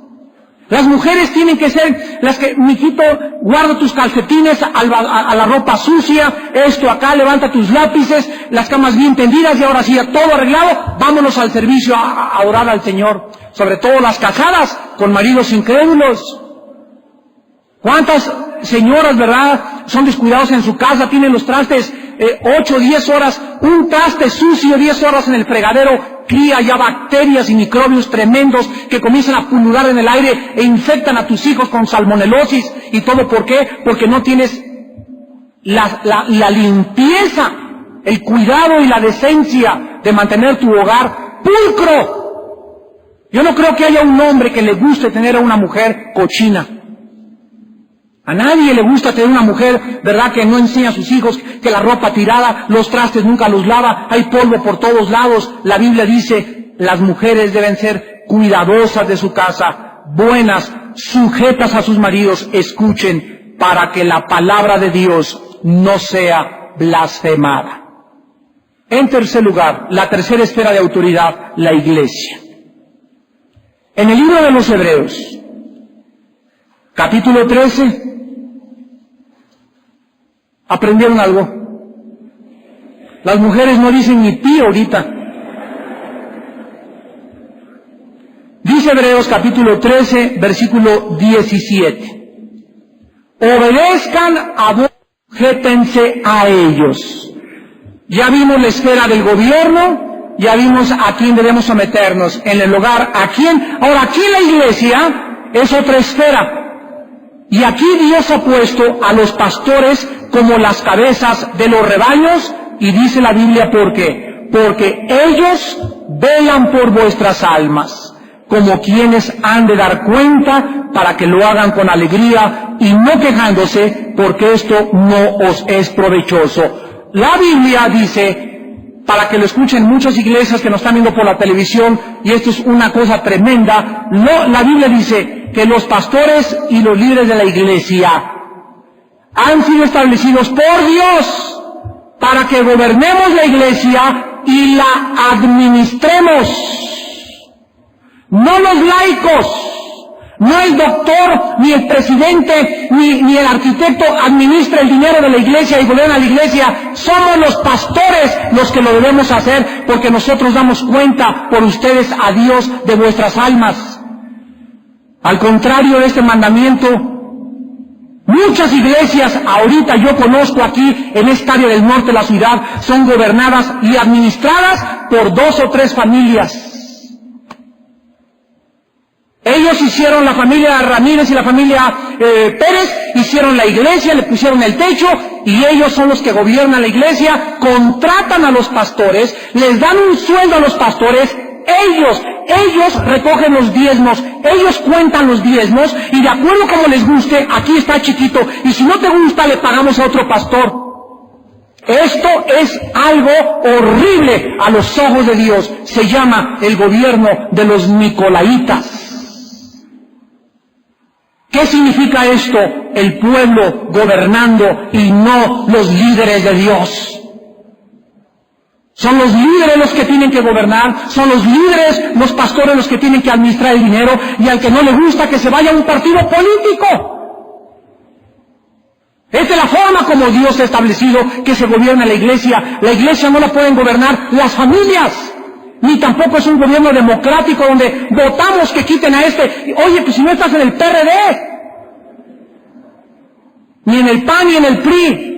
Las mujeres tienen que ser las que, mijito, guarda tus calcetines a la ropa sucia, esto acá, levanta tus lápices, las camas bien tendidas y ahora sí, todo arreglado, vámonos al servicio a orar al Señor. Sobre todo las casadas con maridos incrédulos. ¿Cuántas señoras, verdad, son descuidadas en su casa, tienen los trastes 8 o 10 horas, un traste sucio 10 horas en el fregadero, cría ya bacterias y microbios tremendos que comienzan a pulular en el aire e infectan a tus hijos con salmonelosis? ¿Y todo por qué? Porque no tienes la limpieza, el cuidado y la decencia de mantener tu hogar pulcro. Yo no creo que haya un hombre que le guste tener a una mujer cochina. A nadie le gusta tener una mujer, ¿verdad?, que no enseña a sus hijos, que la ropa tirada, los trastes nunca los lava, hay polvo por todos lados. La Biblia dice, las mujeres deben ser cuidadosas de su casa, buenas, sujetas a sus maridos. Escuchen, para que la palabra de Dios no sea blasfemada. En tercer lugar, la tercera esfera de autoridad, la iglesia. En el libro de los Hebreos, capítulo 13, ¿aprendieron algo? Las mujeres no dicen ni pi ahorita. Dice Hebreos capítulo 13, versículo 17. Obedezcan a vos, sujétense a ellos. Ya vimos la esfera del gobierno, ya vimos a quién debemos someternos. En el hogar, ¿a quién? Ahora, aquí en la iglesia es otra esfera. Y aquí Dios ha puesto a los pastores como las cabezas de los rebaños, y dice la Biblia, ¿por qué? Porque ellos velan por vuestras almas, como quienes han de dar cuenta, para que lo hagan con alegría y no quejándose, porque esto no os es provechoso. La Biblia dice, para que lo escuchen muchas iglesias que nos están viendo por la televisión, y esto es una cosa tremenda, la Biblia dice que los pastores y los líderes de la iglesia han sido establecidos por Dios para que gobernemos la iglesia y la administremos. No los laicos, no el doctor, ni el presidente, ni el arquitecto administra el dinero de la iglesia y gobierna la iglesia. Somos los pastores los que lo debemos hacer, porque nosotros damos cuenta por ustedes a Dios de vuestras almas. Al contrario de este mandamiento, muchas iglesias, ahorita yo conozco aquí en esta área del norte de la ciudad, son gobernadas y administradas por 2 o 3 familias. Ellos hicieron, la familia Ramírez y la familia Pérez, hicieron la iglesia, le pusieron el techo, y ellos son los que gobiernan la iglesia, contratan a los pastores, les dan un sueldo a los pastores, ellos recogen los diezmos, ellos cuentan los diezmos, y de acuerdo como les guste, aquí está chiquito, y si no te gusta le pagamos a otro pastor. Esto es algo horrible a los ojos de Dios. Se llama el gobierno de los nicolaitas. ¿Qué significa esto? El pueblo gobernando y no los líderes de Dios. Son los líderes los que tienen que gobernar, son los líderes, los pastores los que tienen que administrar el dinero, y al que no le gusta que se vaya a un partido político. Esta es la forma como Dios ha establecido que se gobierna la iglesia. La iglesia no la pueden gobernar las familias, ni tampoco es un gobierno democrático donde votamos que quiten a este. Oye, pues si no estás en el PRD, ni en el PAN, ni en el PRI.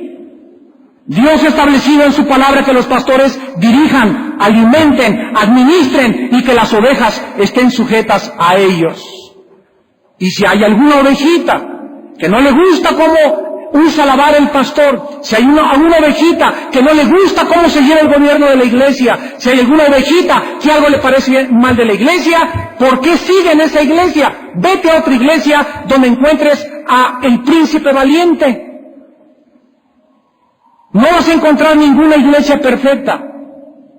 Dios ha establecido en su palabra que los pastores dirijan, alimenten, administren, y que las ovejas estén sujetas a ellos. Y si hay alguna ovejita que no le gusta cómo usa la vara el pastor, si hay alguna ovejita que no le gusta cómo se lleva el gobierno de la iglesia, si hay alguna ovejita que algo le parece mal de la iglesia, ¿por qué sigue en esa iglesia? Vete a otra iglesia donde encuentres a el príncipe valiente. No vas a encontrar ninguna iglesia perfecta.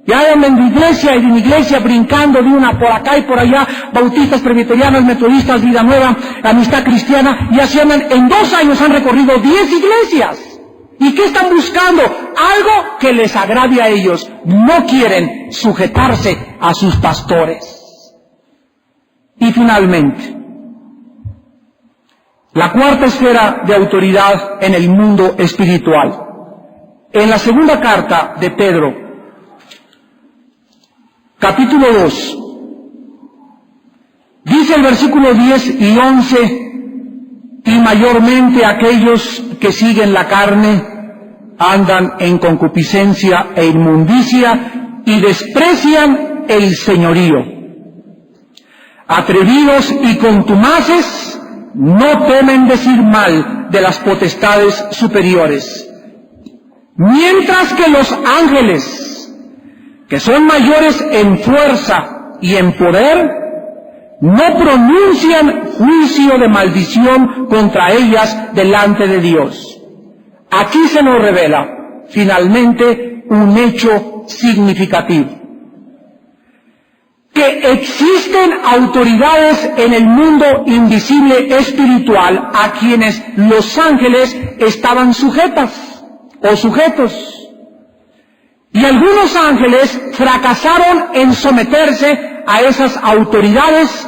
Ya andan en iglesia y en iglesia brincando de una por acá y por allá, bautistas, presbiterianos, metodistas, vida nueva, amistad cristiana, y así andan. En 2 años han recorrido 10 iglesias. ¿Y qué están buscando? Algo que les agrade a ellos. No quieren sujetarse a sus pastores. Y finalmente, la cuarta esfera de autoridad en el mundo espiritual. En la segunda carta de Pedro, capítulo 2, dice el versículo 10 y 11, y mayormente aquellos que siguen la carne, andan en concupiscencia e inmundicia y desprecian el señorío. Atrevidos y contumaces, no temen decir mal de las potestades superiores. Mientras que los ángeles, que son mayores en fuerza y en poder, no pronuncian juicio de maldición contra ellas delante de Dios. Aquí se nos revela, finalmente, un hecho significativo: que existen autoridades en el mundo invisible espiritual a quienes los ángeles estaban sujetas o sujetos. Y algunos ángeles fracasaron en someterse a esas autoridades,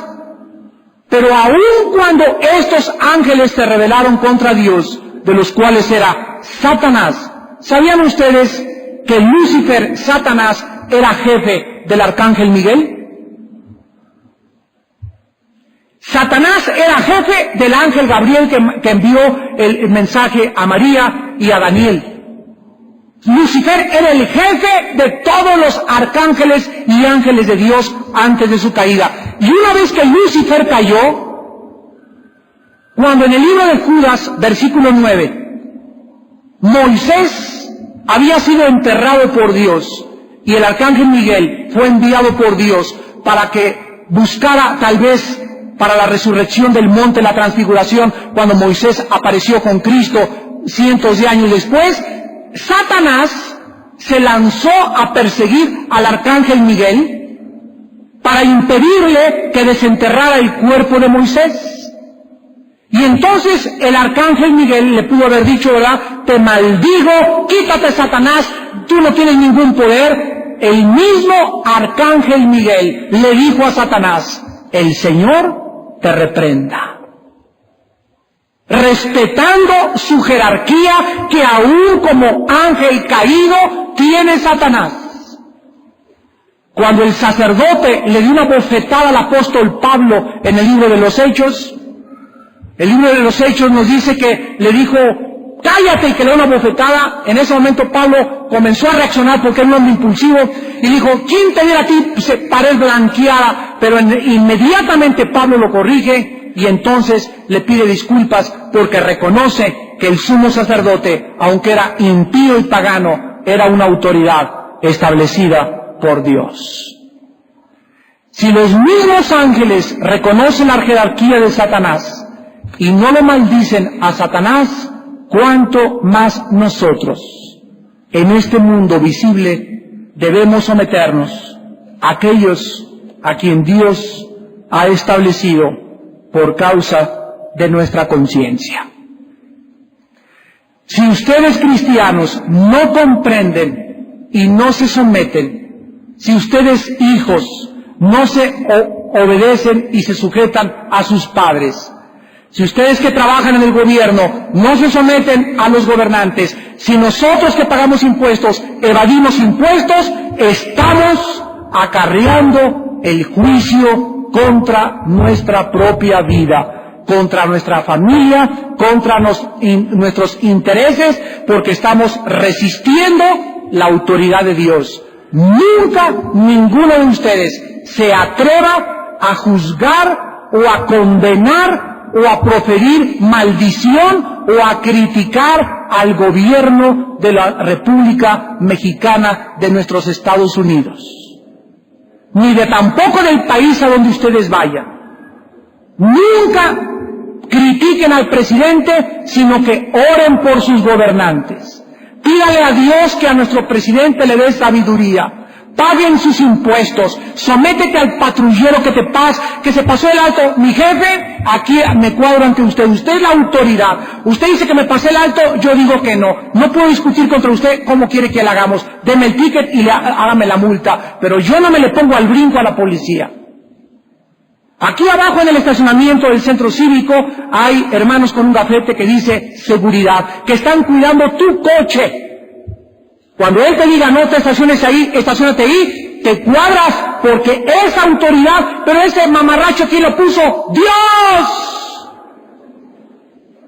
pero aun cuando estos ángeles se rebelaron contra Dios, de los cuales era Satanás, ¿sabían ustedes que Lucifer, Satanás, era jefe del arcángel Miguel? Satanás era jefe del ángel Gabriel que envió el mensaje a María y a Daniel. Lucifer era el jefe de todos los arcángeles y ángeles de Dios antes de su caída. Y una vez que Lucifer cayó, cuando en el libro de Judas, versículo 9, Moisés había sido enterrado por Dios y el arcángel Miguel fue enviado por Dios para que buscara tal vez para la resurrección del monte de la transfiguración, cuando Moisés apareció con Cristo cientos de años después, Satanás se lanzó a perseguir al arcángel Miguel para impedirle que desenterrara el cuerpo de Moisés. Y entonces el arcángel Miguel le pudo haber dicho, ¿verdad?: te maldigo, quítate, Satanás, tú no tienes ningún poder. El mismo arcángel Miguel le dijo a Satanás: el Señor te reprenda, respetando su jerarquía que aún como ángel caído tiene Satanás. Cuando el sacerdote le dio una bofetada al apóstol Pablo en el libro de los Hechos, el libro de los Hechos nos dice que le dijo: cállate, y que le dio una bofetada. En ese momento Pablo comenzó a reaccionar porque era un hombre impulsivo y dijo: ¿quién te diera a ti pared blanqueada? Pero inmediatamente Pablo lo corrige y entonces le pide disculpas porque reconoce que el sumo sacerdote, aunque era impío y pagano, era una autoridad establecida por Dios. Si los mismos ángeles reconocen la jerarquía de Satanás y no lo maldicen a Satanás, ¿cuánto más nosotros, en este mundo visible, debemos someternos a aquellos a quien Dios ha establecido por causa de nuestra conciencia? Si ustedes, cristianos, no comprenden y no se someten, si ustedes, hijos, no se obedecen y se sujetan a sus padres, si ustedes que trabajan en el gobierno no se someten a los gobernantes, si nosotros que pagamos impuestos evadimos impuestos, estamos acarreando el juicio contra nuestra propia vida, contra nuestra familia, contra nuestros intereses, porque estamos resistiendo la autoridad de Dios. Nunca ninguno de ustedes se atreva a juzgar o a condenar o a proferir maldición o a criticar al gobierno de la República Mexicana de nuestros Estados Unidos, ni de tampoco del país a donde ustedes vayan. Nunca critiquen al presidente, sino que oren por sus gobernantes. Pídale a Dios que a nuestro presidente le dé sabiduría. Paguen sus impuestos, sométete al patrullero que se pasó el alto. Mi jefe, aquí me cuadro ante usted es la autoridad. Usted dice que me pasé el alto, yo digo que no. No puedo discutir contra usted cómo quiere que le hagamos. Deme el ticket y hágame la multa, pero yo no me le pongo al brinco a la policía. Aquí abajo en el estacionamiento del centro cívico hay hermanos con un gafete que dice seguridad, que están cuidando tu coche. Cuando él te diga no te estaciones ahí, estacionate ahí, te cuadras porque es autoridad, pero ese mamarracho, ¿quién lo puso? ¡Dios!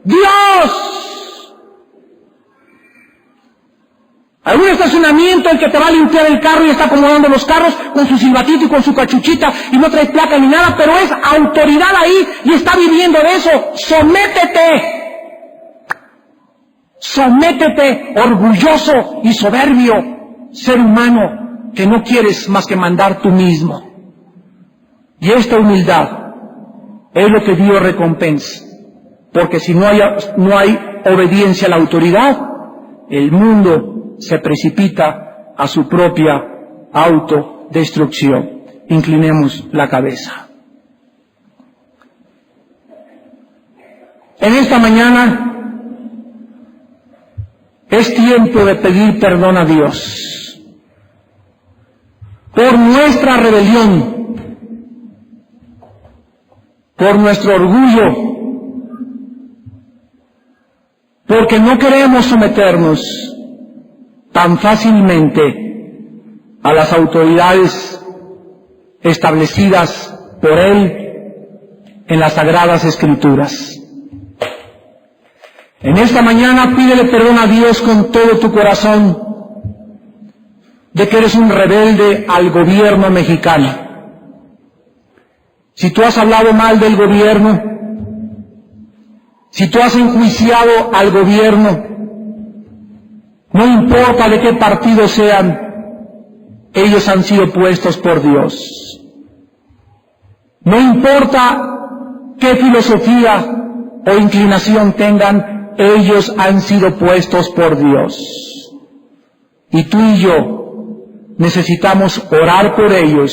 Dios. Algún estacionamiento, el que te va a limpiar el carro y está acomodando los carros con su silbatito y con su cachuchita y no trae placa ni nada, pero es autoridad ahí y está viviendo de eso. Sométete. Sométete, orgulloso y soberbio, ser humano que no quieres más que mandar tú mismo. Y esta humildad es lo que Dios recompensa, porque si no hay obediencia a la autoridad, el mundo se precipita a su propia autodestrucción. Inclinemos la cabeza. En esta mañana es tiempo de pedir perdón a Dios por nuestra rebelión, por nuestro orgullo, porque no queremos someternos tan fácilmente a las autoridades establecidas por Él en las Sagradas Escrituras. En esta mañana pídele perdón a Dios con todo tu corazón de que eres un rebelde al gobierno mexicano. Si tú has hablado mal del gobierno, si tú has enjuiciado al gobierno, no importa de qué partido sean, ellos han sido puestos por Dios. No importa qué filosofía o inclinación tengan, ellos han sido puestos por Dios. Y tú y yo necesitamos orar por ellos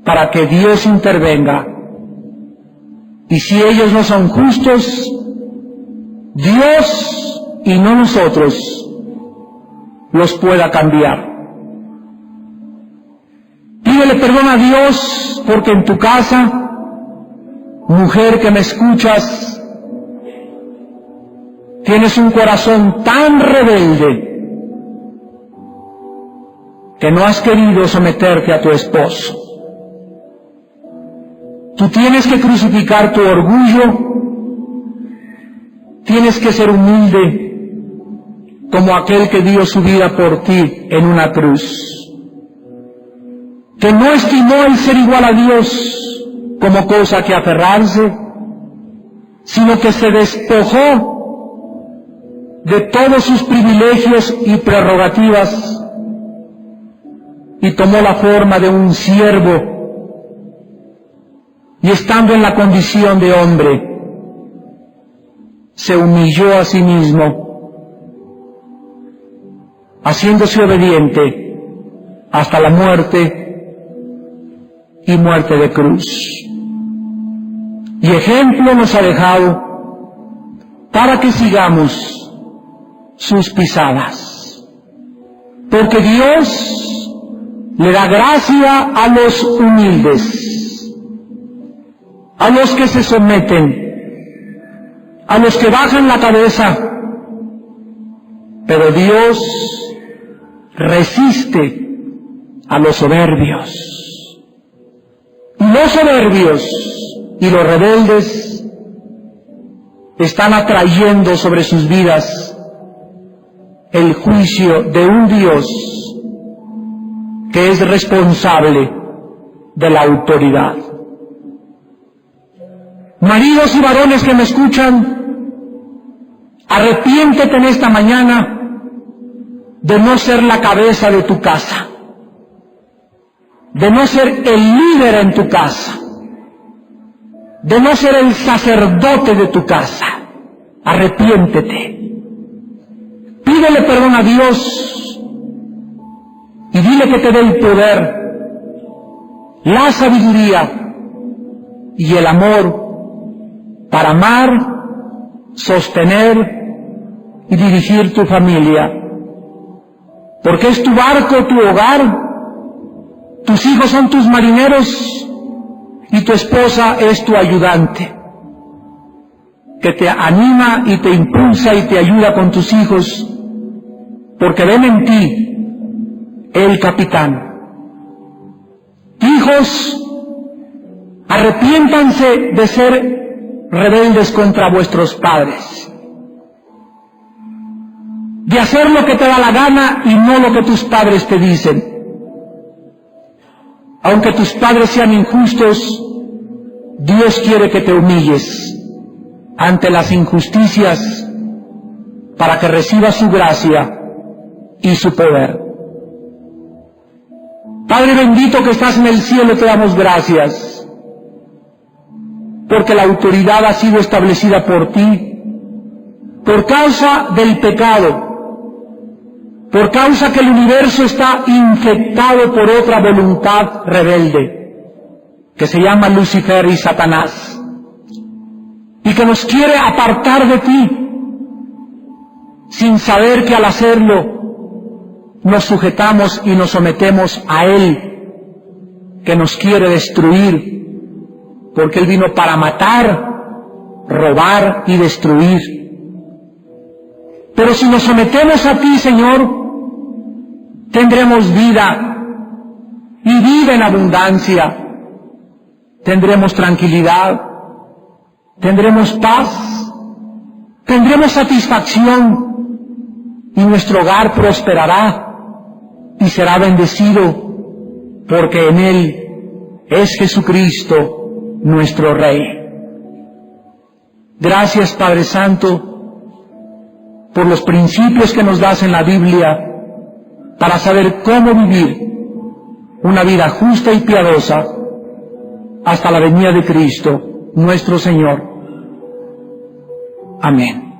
para que Dios intervenga. Y si ellos no son justos, Dios y no nosotros los pueda cambiar. Pídele perdón a Dios porque en tu casa, mujer que me escuchas, tienes un corazón tan rebelde que no has querido someterte a tu esposo. Tú tienes que crucificar tu orgullo, tienes que ser humilde como aquel que dio su vida por ti en una cruz, que no estimó el ser igual a Dios como cosa que aferrarse, sino que se despojó de todos sus privilegios y prerrogativas y tomó la forma de un siervo, y estando en la condición de hombre, se humilló a sí mismo, haciéndose obediente hasta la muerte y muerte de cruz. Y ejemplo nos ha dejado para que sigamos sus pisadas, porque Dios le da gracia a los humildes, a los que se someten, a los que bajan la cabeza, pero Dios resiste a los soberbios. Y los soberbios y los rebeldes están atrayendo sobre sus vidas el juicio de un Dios que es responsable de la autoridad. Maridos y varones que me escuchan, arrepiéntete en esta mañana de no ser la cabeza de tu casa, de no ser el líder en tu casa, de no ser el sacerdote de tu casa. Arrepiéntete. Pídele perdón a Dios y dile que te dé el poder, la sabiduría y el amor para amar, sostener y dirigir tu familia. Porque es tu barco, tu hogar, tus hijos son tus marineros y tu esposa es tu ayudante, que te anima y te impulsa y te ayuda con tus hijos, porque ven en ti el capitán. Hijos, arrepiéntanse de ser rebeldes contra vuestros padres, de hacer lo que te da la gana y no lo que tus padres te dicen. Aunque tus padres sean injustos, Dios quiere que te humilles ante las injusticias para que recibas su gracia y su poder. Padre bendito que estás en el cielo, te damos gracias, porque la autoridad ha sido establecida por ti, por causa del pecado, por causa que el universo está infectado por otra voluntad rebelde, que se llama Lucifer y Satanás, y que nos quiere apartar de ti, sin saber que al hacerlo nos sujetamos y nos sometemos a Él, que nos quiere destruir, porque Él vino para matar, robar y destruir. Pero si nos sometemos a ti, Señor, tendremos vida, y vida en abundancia. Tendremos tranquilidad, tendremos paz, tendremos satisfacción, y nuestro hogar prosperará y será bendecido, porque en Él es Jesucristo nuestro Rey. Gracias, Padre Santo, por los principios que nos das en la Biblia para saber cómo vivir una vida justa y piadosa hasta la venida de Cristo, nuestro Señor. Amén.